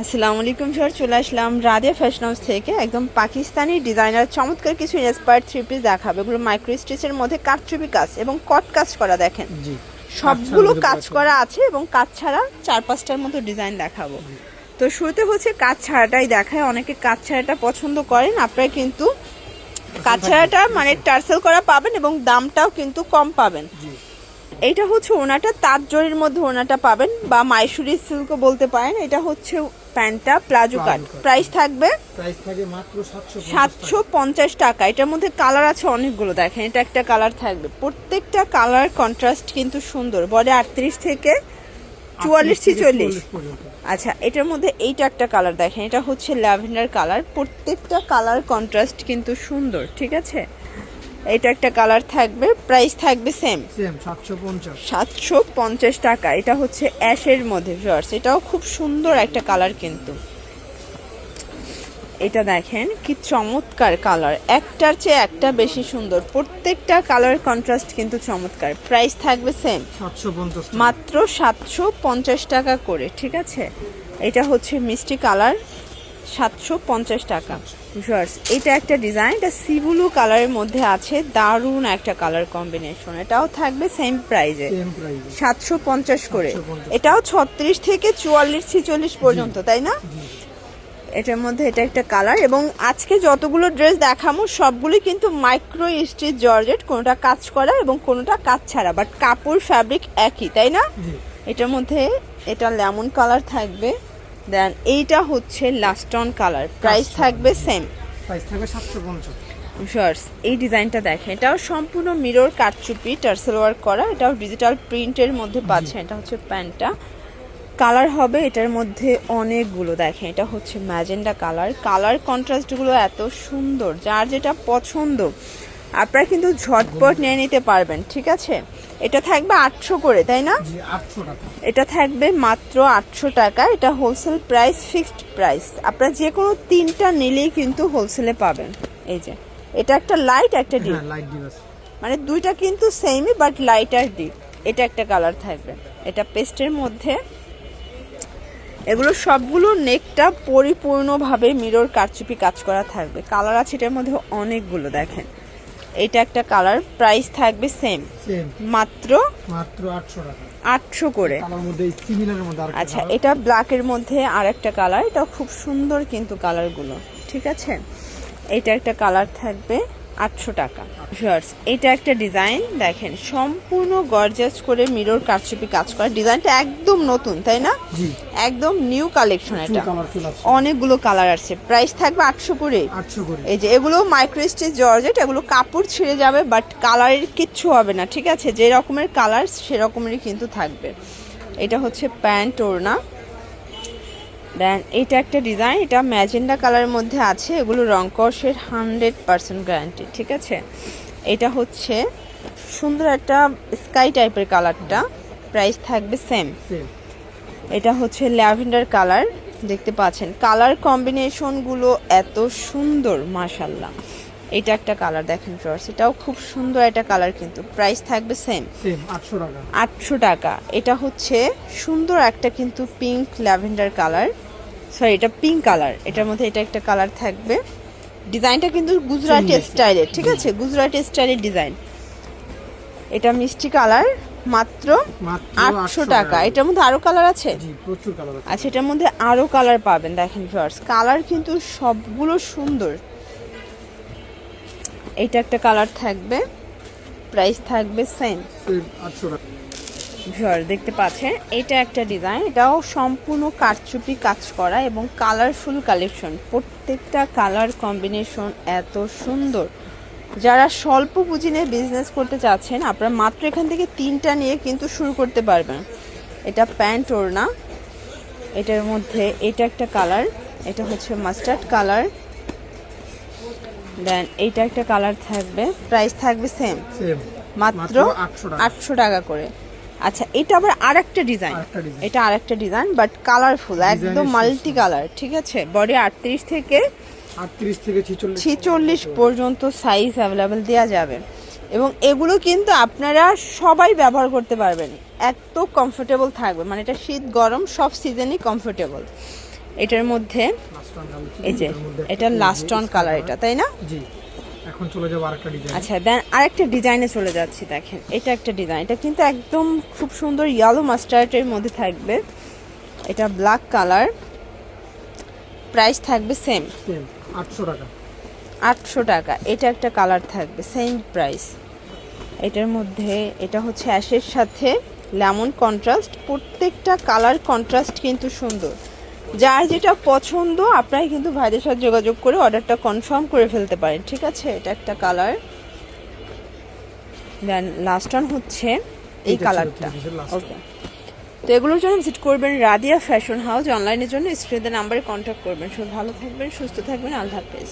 আসসালামু আলাইকুম স্যার, চলে আসলাম রাদিয়া ফ্যাশন হাউস থেকে। একদম পাকিস্তানি ডিজাইনার চমৎকার কিছু ইন্সপায়ার্ড থ্রি পিস দেখাবে। এগুলো মাইক্রো স্টিচের মধ্যে কাটচুপি কাজ এবং কট কাজ করা, দেখেন সবগুলো কাজ করা আছে এবং কাজ ছাড়া 4-5টার মতো ডিজাইন দেখাবো। তো শুরুতে হচ্ছে কাজ ছাড়াটাই দেখায়, অনেকে কাজ ছাড়াটা পছন্দ করেন। আপনারা কিন্তু কাজ ছাড়াটা মানে টার্সেল করা পাবেন এবং দামটাও কিন্তু কম পাবেন। এইটা হচ্ছে ওনাটা তাঁত জরির মধ্যে ওনাটা পাবেন বা মাইসুরি সিল্কও বলতে পারেন। এটা হচ্ছে প্যান্টটা প্লাজো কাট, প্রাইস থাকবে মাত্র 750 টাকা। এটার মধ্যে কালার আছে অনেকগুলো, দেখেন এটা একটা কালার থাকবে। প্রত্যেকটা কালার কন্ট্রাস্ট কিন্তু সুন্দর। বডি 38 থেকে 44-46। আচ্ছা, এটার মধ্যে এইটা একটা কালার দেখেন, এটা হচ্ছে ল্যাভেন্ডার কালার। প্রত্যেকটা কালার কন্ট্রাস্ট কিন্তু সুন্দর, ঠিক আছে। এটা একটা কালার থাকবে, প্রাইস থাকবে সেম 750 টাকা। এটা হচ্ছে অ্যাশের মধ্যে ভিউয়ার্স, এটাও খুব সুন্দর একটা কালার কিন্তু। এটা দেখেন কি চমৎকার কালার, একটার চেয়ে একটা বেশি সুন্দর। প্রত্যেকটা কালার কন্ট্রাস্ট কিন্তু চমৎকার। প্রাইস থাকবে সেম মাত্র 750 টাকা করে, ঠিক আছে। এটা হচ্ছে মিষ্টি কালার, 750 টাকা। ভিউয়ার্স, এটা একটা ডিজাইন, এটা সি ব্লু কালারের মধ্যে আছে, দারুণ একটা কালার কম্বিনেশন। এটাও থাকবে সেম প্রাইজে 750 করে। এটাও 36 থেকে 44-46 পর্যন্ত, তাই না? এটার মধ্যে এটা একটা কালার। এবং আজকে যতগুলো ড্রেস দেখাবো সবগুলো কিন্তু মাইক্রো স্টিচ জর্জেট, কোনোটা কাজ করা এবং কোনোটা কাজ ছাড়া, বাট কাপড় ফ্যাব্রিক একই, তাই না? এটার মধ্যে এটা লেমন কালার থাকবে, দেন এইটা হচ্ছে লাস্টন কালার। প্রাইস থাকবে সেম, প্রাইস থাকবে 750। ভিউয়ার্স, এই ডিজাইনটা দেখেন, এটাও সম্পূর্ণ মিরর কাটচুপি টার্সেল ওয়ার্ক করা, এটাও ডিজিটাল প্রিন্টের মধ্যে পাচ্ছেন। এটা হচ্ছে প্যান্টটা, কালার হবে এটার মধ্যে অনেকগুলো। দেখেন এটা হচ্ছে ম্যাজেন্ডা কালার, কালার কন্ট্রাস্টগুলো এত সুন্দর, যার যেটা পছন্দ আপনারা কিন্তু ঝটপট নিয়ে নিতে পারবেন, ঠিক আছে। এটা থাকবে 800 করে, তাই না? এটা থাকবে মাত্র 800 টাকা। এটা হোলসেল প্রাইস, ফিক্সড প্রাইস। আপনারা যে কোনো তিনটা নিলেই কিন্তু হোলসেলে পাবেন। এই যে এটা একটা লাইট, একটা ডিপ, মানে দুইটা কিন্তু সেমই বাট লাইট আর ডিপ। এটা একটা কালার থাকবে, এটা পেস্টের মধ্যে। এগুলো সবগুলো নেকটা পরিপূর্ণভাবে মিরর কারচুপি কাজ করা থাকবে। কালার আছে এটার মধ্যে অনেকগুলো, দেখেন এটা একটা কালার। প্রাইস থাকবে সেম মাত্র 800 করে। আচ্ছা, এটা ব্ল্যাকের মধ্যে আর একটা কালার, এটা খুব সুন্দর কিন্তু কালারগুলো, ঠিক আছে। এটা একটা কালার থাকবে 800 টাকা। ভিউয়ার্স, এটা একটা ডিজাইন দেখেন, সম্পূর্ণ গর্জাস করে মিরর কারচুপি কাজ করা। ডিজাইনটা একদম নতুন, তাই না? একদম নিউ কালেকশন। এটা অনেকগুলো কালার আছে। প্রাইস থাকবে 800 করে। এই যে এগুলো মাইক্রো স্টিচ জর্জেট, এগুলো কাপড় ছিঁড়ে যাবে বাট কালারের কিচ্ছু হবে না, ঠিক আছে। যে রকমের কালার সেরকমেরই কিন্তু থাকবে। এটা হচ্ছে প্যান্ট ওড়না। দেন এটা একটা ডিজাইন, এটা ম্যাজেন্ডা কালারের মধ্যে আছে। এগুলো রং কষের 100% গ্যারান্টি, ঠিক আছে। এটা হচ্ছে সুন্দর একটা স্কাই টাইপের কালারটা, প্রাইস থাকবে সেম। এটা হচ্ছে ল্যাভেন্ডার কালার, দেখতে পাচ্ছেন কালার কম্বিনেশনগুলো এত সুন্দর, মাশাআল্লাহ। এটা একটা কালার দেখেন ফ্রেন্ডস, এটাও খুব সুন্দর একটা কালার কিন্তু। প্রাইস থাকবে সেম 800 টাকা। এটা হচ্ছে সুন্দর একটা কিন্তু পিঙ্ক ল্যাভেন্ডার কালার, সরি এটা পিঙ্ক কালার। এটার মধ্যে এটা একটা কালার থাকবে। ডিজাইনটা কিন্তু গুজরাটি স্টাইলের, ঠিক আছে, গুজরাটি স্টাইলের ডিজাইন। এটা মিষ্টি কালার, মাত্র 800 টাকা। এটার মধ্যে আরো কালার আছে, আচ্ছা এটার মধ্যে আরো কালার পাবেন। দেখেন ফ্রেন্ডস, কালার কিন্তু সবগুলো সুন্দর। এটা একটা কালার থাকবে, প্রাইস থাকবে সেম 800 টাকা। দেখতে পাচ্ছেন এটা একটা ডিজাইন, এটাও সম্পূর্ণ কারচুপি কাজ করা এবং কালারফুল কালেকশন। প্রত্যেকটা কালার কম্বিনেশন এত সুন্দর। যারা স্বল্প পুঁজি নিয়ে বিজনেস করতে চাচ্ছেন আপনারা মাত্র এখান থেকে 3টা নিয়ে কিন্তু শুরু করতে পারবেন। এটা প্যান্ট ওড়না, এটার মধ্যে এটা একটা কালার, এটা হচ্ছে মাস্টার্ড কালার। দেন এইটা একটা কালার থাকবে, প্রাইস থাকবে সেম মাত্র 800 টাকা করে। আচ্ছা, এটা আবার আরেকটা ডিজাইন, এটা আরেকটা ডিজাইন বাট কালারফুল, একদম মাল্টি কালার, ঠিক আছে। বডি 38 থেকে 46 পর্যন্ত সাইজ অ্যাভেলেবেল দেওয়া যাবে এবং এগুলো কিন্তু আপনারা সবাই ব্যবহার করতে পারবেন, এত কমফোর্টেবল থাকবে। মানে এটা শীত গরম সব সিজনই কমফোর্টেবল। এটার মধ্যে লাস্ট অন কালার এই যে এটা লাস্ট অন কালার, এটা তাই না? জি। এখন চলে যাবো আরেকটা ডিজাইন। আচ্ছা দেন আরেকটা ডিজাইনে চলে যাচ্ছি। দেখেন এটা একটা ডিজাইন, এটা কিন্তু একদম খুব সুন্দর ইয়েলো মাস্টার্ডের মধ্যে থাকবে। এটা ব্ল্যাক কালার, প্রাইস থাকবে সেম সেম 800 টাকা। 800 টাকা। এটা একটা কালার থাকবে সেম প্রাইস। এটার মধ্যে এটা হচ্ছে অ্যাশের সাথে লেমন কন্ট্রাস্ট, প্রত্যেকটা কালার কন্ট্রাস্ট কিন্তু সুন্দর। যার যেটা পছন্দ আপনারা কিন্তু ভাইদের সাথে যোগাযোগ করে অর্ডারটা কনফার্ম করে ফেলতে পারেন, ঠিক আছে? এটা একটা কালার। দেন লাস্ট ওয়ান হচ্ছে এই এটা কালারটা। ছিল 30 এর last ওকে, তো এগুলোর জন্য ভিজিট করবেন রাদিয়া ফ্যাশন হাউস। অনলাইনের জন্য স্ক্রিনের নাম্বারে কন্ট্যাক্ট করবেন। সব ভালো থাকবেন, সুস্থ থাকবেন, আল্লাহ হাফেজ।